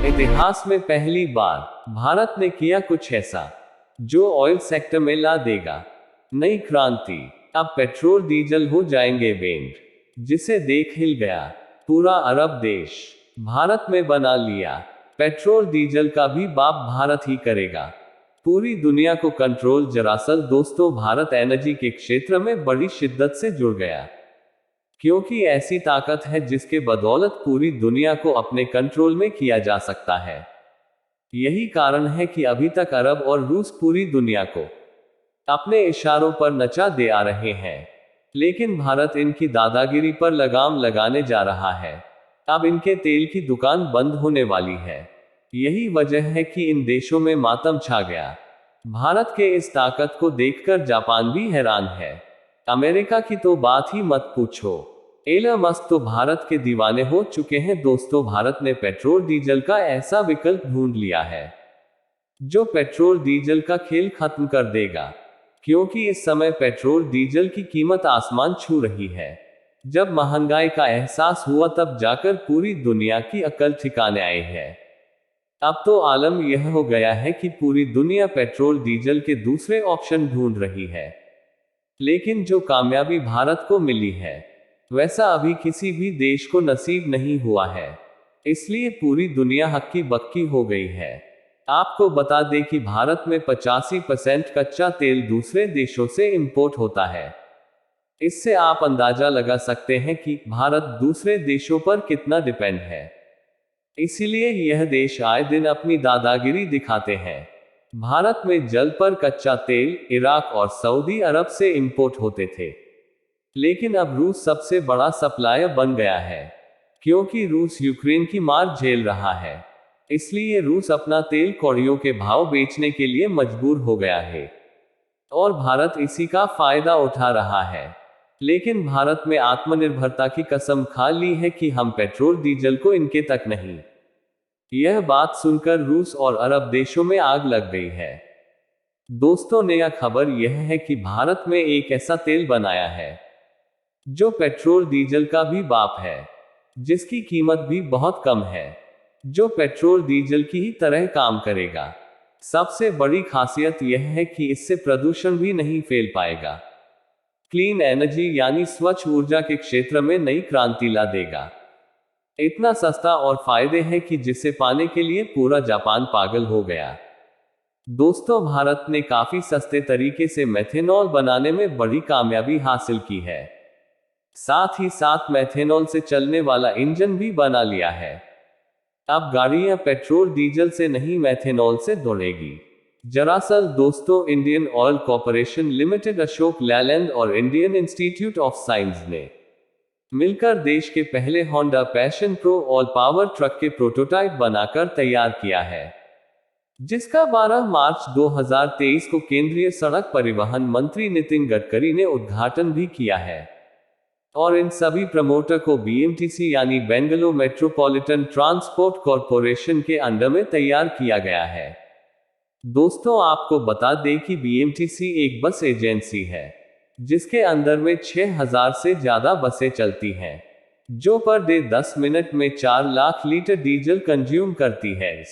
इतिहास में पहली बार भारत ने किया कुछ ऐसा जो ऑयल सेक्टर में ला देगा नई क्रांति। अब पेट्रोल डीजल हो जाएंगे बैंड, जिसे देख हिल गया पूरा अरब देश। भारत में बना लिया पेट्रोल डीजल का भी बाप भारत ही करेगा पूरी दुनिया को कंट्रोल। दरअसल दोस्तों, भारत एनर्जी के क्षेत्र में बड़ी शिद्दत से जुड़ गया, क्योंकि ऐसी ताकत है जिसके बदौलत पूरी दुनिया को अपने कंट्रोल में किया जा सकता है। यही कारण है कि अभी तक अरब और रूस पूरी दुनिया को अपने इशारों पर नचा दे आ रहे हैं, लेकिन भारत इनकी दादागिरी पर लगाम लगाने जा रहा है। अब इनके तेल की दुकान बंद होने वाली है। यही वजह है कि इन देशों में मातम छा गया। भारत के इस ताकत को देखकर जापान भी हैरान है। अमेरिका की तो बात ही मत पूछो। एलन मस्क तो भारत के दीवाने हो चुके हैं। दोस्तों, भारत ने पेट्रोल डीजल का ऐसा विकल्प ढूंढ लिया है जो पेट्रोल डीजल का खेल खत्म कर देगा, क्योंकि इस समय पेट्रोल डीजल की कीमत आसमान छू रही है। जब महंगाई का एहसास हुआ तब जाकर पूरी दुनिया की अकल ठिकाने आई है। अब तो आलम यह हो गया है कि पूरी दुनिया पेट्रोल डीजल के दूसरे ऑप्शन ढूंढ रही है, लेकिन जो कामयाबी भारत को मिली है वैसा अभी किसी भी देश को नसीब नहीं हुआ है। इसलिए पूरी दुनिया हक्की बक्की हो गई है। आपको बता दें कि भारत में 85% कच्चा तेल दूसरे देशों से इंपोर्ट होता है। इससे आप अंदाजा लगा सकते हैं कि भारत दूसरे देशों पर कितना डिपेंड है। इसीलिए यह देश आए दिन अपनी दादागिरी दिखाते हैं। भारत में जल पर कच्चा तेल इराक और सऊदी अरब से इंपोर्ट होते थे, लेकिन अब रूस सबसे बड़ा सप्लायर बन गया है, क्योंकि रूस यूक्रेन की मार झेल रहा है। इसलिए रूस अपना तेल कौड़ियों के भाव बेचने के लिए मजबूर हो गया है और भारत इसी का फायदा उठा रहा है। लेकिन भारत में आत्मनिर्भरता की कसम खा ली है कि हम पेट्रोल डीजल को इनके तक नहीं। यह बात सुनकर रूस और अरब देशों में आग लग गई है। दोस्तों, नया खबर यह है कि भारत में एक ऐसा तेल बनाया है जो पेट्रोल डीजल का भी बाप है, जिसकी कीमत भी बहुत कम है, जो पेट्रोल डीजल की ही तरह काम करेगा। सबसे बड़ी खासियत यह है कि इससे प्रदूषण भी नहीं फैल पाएगा। क्लीन एनर्जी यानी स्वच्छ ऊर्जा के क्षेत्र में नई क्रांति ला देगा। इतना सस्ता और फायदे हैं कि जिसे पाने के लिए पूरा जापान पागल हो गया। दोस्तों, भारत ने काफी सस्ते तरीके से मेथेनॉल बनाने में बड़ी कामयाबी हासिल की है। साथ ही साथ मेथेनॉल से चलने वाला इंजन भी बना लिया है। अब गाड़ियां पेट्रोल डीजल से नहीं मेथेनॉल से दौड़ेगी। दरअसल दोस्तों, Indian oil corporation limited, Ashok Leyland और इंडियन इंस्टीट्यूट ऑफ साइंस ने मिलकर देश के पहले Honda passion pro all power truck के प्रोटोटाइप बनाकर तैयार किया है, जिसका 12 मार्च 2023 को केंद्रीय सड़क परिवहन मंत्री नितिन गडकरी ने उद्घाटन भी किया है। और इन सभी प्रमोटर को बीएमटीसी यानी बेंगलुरु मेट्रोपॉलिटन ट्रांसपोर्ट कॉरपोरेशन के अंडर में तैयार किया गया है। दोस्तों, आपको बता दें कि बीएमटीसी एक बस एजेंसी है जिसके अंदर में 6000 से ज्यादा बसें चलती हैं, जो पर डे 10 मिनट में 4 लाख लीटर डीजल कंज्यूम करती है।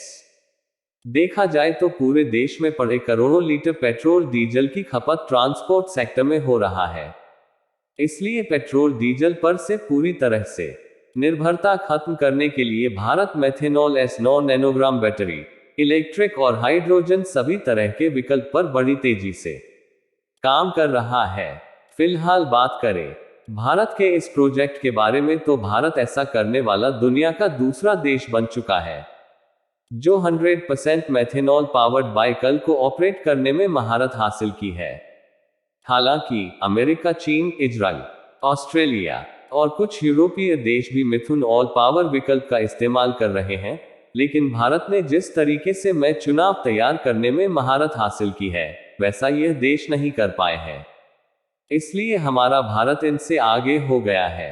देखा जाए तो पूरे देश में पड़े करोड़ों लीटर पेट्रोल डीजल की खपत ट्रांसपोर्ट सेक्टर में हो रहा है। इसलिए पेट्रोल डीजल पर से पूरी तरह से निर्भरता खत्म करने के लिए Bharat methanol, S9 nanogram battery, electric और हाइड्रोजन सभी तरह के विकल्प पर बड़ी तेजी से काम कर रहा है। फिलहाल बात करें भारत के इस प्रोजेक्ट के बारे में, तो भारत ऐसा करने वाला दुनिया का दूसरा देश बन चुका है जो 100% मेथेनॉल पावर्ड बाइकल को ऑपरेट करने में महारत हासिल की है। हालांकि अमेरिका, चीन, इजराइल, ऑस्ट्रेलिया और कुछ यूरोपीय देश भी मिथुन ऑल पावर विकल्प का इस्तेमाल कर रहे हैं, लेकिन भारत ने जिस तरीके से मैं चुनाव तैयार करने में महारत हासिल की है, वैसा यह देश नहीं कर पाए हैं। इसलिए हमारा भारत इनसे आगे हो गया है।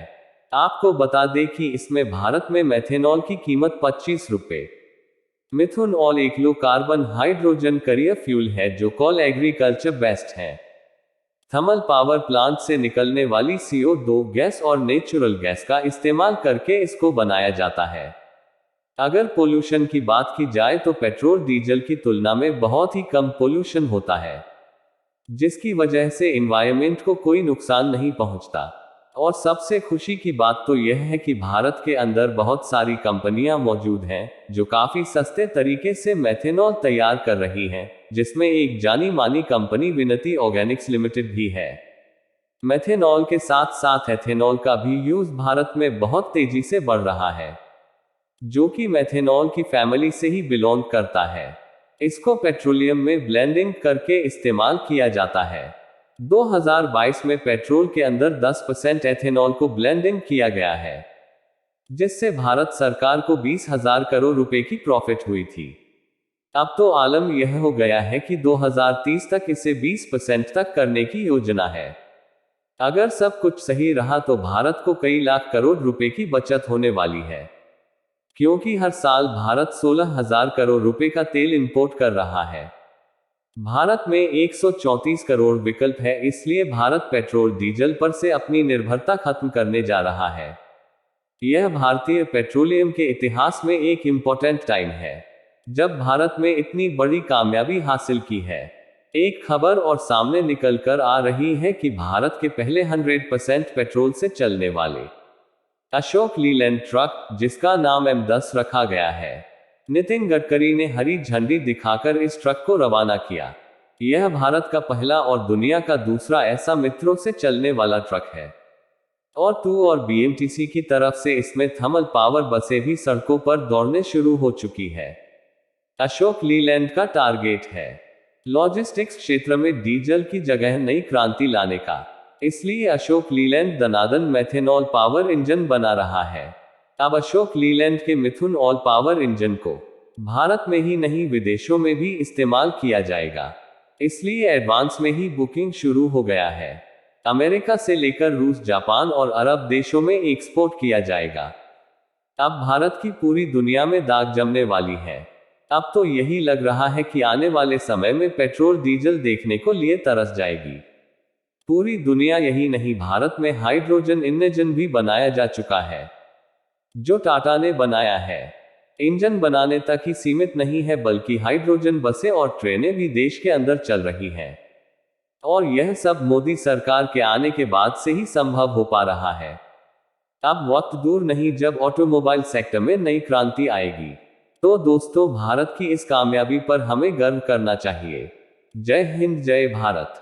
आपको बता दें कि इसमें भारत में मेथेनॉल की कीमत 25 रुपए। मिथुन ऑल एक low carbon hydrogen career fuel है जो कॉल एग्रीकल्चर बेस्ड है। थर्मल पावर प्लांट से निकलने वाली CO2 गैस और नेचुरल गैस का इस्तेमाल करके इसको बनाया जाता है। अगर पोल्यूशन की बात की जाए तो पेट्रोल डीजल की तुलना में बहुत ही कम पोल्यूशन होता है, जिसकी वजह से एनवायरनमेंट को कोई नुकसान नहीं पहुंचता। और सबसे खुशी की बात तो यह है कि भारत के अंदर बहुत सारी कंपनियां मौजूद हैं जो काफी सस्ते तरीके से मेथेनॉल तैयार कर रही हैं, जिसमें एक जानी मानी कंपनी विनती ऑर्गेनिक्स लिमिटेड भी है। मेथेनॉल के साथ साथ एथेनॉल का भी यूज भारत में बहुत तेजी से बढ़ रहा है, जो कि मेथेनॉल की फैमिली से ही बिलोंग करता है। इसको पेट्रोलियम में ब्लेंडिंग करके इस्तेमाल किया जाता है। 2022 में पेट्रोल के अंदर 10% एथेनॉल को ब्लेंडिंग किया गया है, जिससे भारत सरकार को 20,000 करोड़ रुपए की प्रॉफिट हुई थी। अब तो आलम यह हो गया है कि 2030 तक इसे 20% तक करने की योजना है। अगर सब कुछ सही रहा तो भारत को कई लाख करोड़ रुपए की बचत होने वाली है, क्योंकि हर साल भारत 16,000 करोड़ रुपए का तेल इंपोर्ट कर रहा है। भारत में 134 करोड़ विकल्प है, इसलिए भारत पेट्रोल डीजल पर से अपनी निर्भरता खत्म करने जा रहा है। यह भारतीय पेट्रोलियम के इतिहास में एक इम्पोर्टेंट टाइम है, जब भारत में इतनी बड़ी कामयाबी हासिल की है। एक खबर और सामने निकल कर आ रही है कि भारत के पहले 100% पेट्रोल से चलने वाले अशोक लीलैंड ट्रक, जिसका नाम M10 रखा गया है, नितिन गडकरी ने हरी झंडी दिखाकर इस ट्रक को रवाना किया। यह भारत का पहला और दुनिया का दूसरा ऐसा मेट्रो से चलने वाला ट्रक है। और टू और बीएमटीसी की तरफ से इसमें थर्मल पावर बसें भी सड़कों पर दौड़ने शुरू हो चुकी है। अशोक लीलैंड का टारगेट है लॉजिस्टिक्स क्षेत्र में डीजल की जगह नई क्रांति लाने का, इसलिए अशोक लीलैंड दनादन मेथेनॉल पावर इंजन बना रहा है। अब अशोक लीलैंड के मिथुन ऑल पावर इंजन को भारत में ही नहीं विदेशों में भी इस्तेमाल किया जाएगा, इसलिए एडवांस में ही बुकिंग शुरू हो गया है। अमेरिका से लेकर रूस, जापान और अरब देशों में एक्सपोर्ट किया जाएगा। अब भारत की पूरी दुनिया में दाग जमने वाली है। अब तो यही लग रहा है कि आने वाले समय में पेट्रोल डीजल देखने को लिए तरस जाएगी। पूरी दुनिया यही नहीं, भारत में हाइड्रोजन इंजन भी बनाया जा चुका है, जो टाटा ने बनाया है। इंजन बनाने तक ही सीमित नहीं है, बल्कि हाइड्रोजन बसें और ट्रेनें भी देश के अंदर चल रही हैं। और यह सब मोदी सरकार के आने के बाद से ही संभव हो पा रहा है। अब वक्त दूर नहीं जब ऑटोमोबाइल सेक्टर में नई क्रांति आएगी। तो दोस्तों, भारत की इस कामयाबी पर हमें गर्व करना चाहिए। जय हिंद, जय भारत।